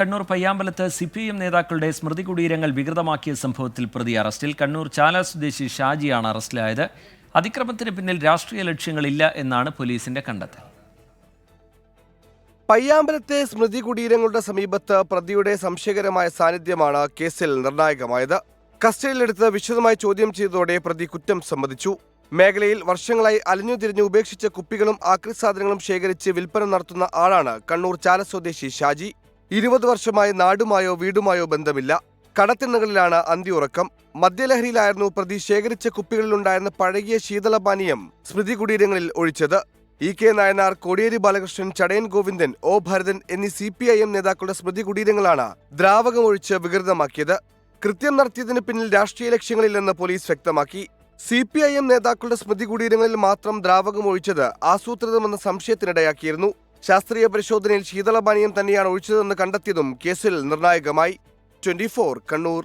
Kannur പയ്യാമ്പലത്ത് CPM നേതാക്കളുടെ സ്മൃതി കുടീരങ്ങൾ വികൃതമാക്കിയ സംഭവത്തിൽ പ്രതി അറസ്റ്റിൽ. കണ്ണൂർ ചാല സ്വദേശി ഷാജിയാണ് അറസ്റ്റിലായത്. അതിക്രമത്തിന് പിന്നിൽ രാഷ്ട്രീയ ലക്ഷ്യങ്ങളില്ല എന്നാണ് പോലീസിന്റെ കണ്ടെത്തൽ. പയ്യാമ്പലത്തെ സ്മൃതി കുടീരങ്ങളുടെ സമീപത്ത് പ്രതിയുടെ സംശയകരമായ സാന്നിധ്യമാണ് കേസിൽ നിർണായകമായത്. കസ്റ്റഡിയിലെടുത്ത് വിശദമായി ചോദ്യം ചെയ്തതോടെ പ്രതി കുറ്റം സമ്മതിച്ചു. മേഖലയിൽ വർഷങ്ങളായി അലഞ്ഞുതിരിഞ്ഞ് ഉപേക്ഷിച്ച കുപ്പികളും ആക്രി സാധനങ്ങളും ശേഖരിച്ച് വിൽപ്പന നടത്തുന്ന ആളാണ് കണ്ണൂർ ചാല സ്വദേശി ഷാജി. 20 വർഷമായി നാടുമായോ വീടുമായോ ബന്ധമില്ല. കടത്തിണ്ണകളിലാണ് അന്തിയുറക്കം. മദ്യലഹരിയിലായിരുന്നു പ്രതി ശേഖരിച്ച കുപ്പികളിലുണ്ടായിരുന്ന പഴകിയ ശീതളപാനീയം സ്മൃതി കുടീരങ്ങളിൽ ഒഴിച്ചത്. EK നായനാർ, കോടിയേരി ബാലകൃഷ്ണൻ, ചടയൻ ഗോവിന്ദൻ, O ഭരതൻ എന്നീ CPIM നേതാക്കളുടെ സ്മൃതി കുടീരങ്ങളാണ് ദ്രാവകമൊഴിച്ച് വികൃതമാക്കിയത്. കൃത്യം നടത്തിയതിന് പിന്നിൽ രാഷ്ട്രീയ ലക്ഷ്യങ്ങളില്ലെന്ന് പോലീസ് വ്യക്തമാക്കി. CPIM നേതാക്കളുടെ സ്മൃതി കുടീരങ്ങളിൽ മാത്രം ദ്രാവകം ഒഴിച്ചത് ആസൂത്രിതമെന്ന സംശയത്തിനിടയാക്കിയിരുന്നു. ശാസ്ത്രീയ പരിശോധനയിൽ ശീതളപാനീയം തന്നെയാണ് ഒഴിച്ചതെന്ന് കണ്ടെത്തിയതും കേസിൽ നിർണായകമായി. 24 കണ്ണൂർ.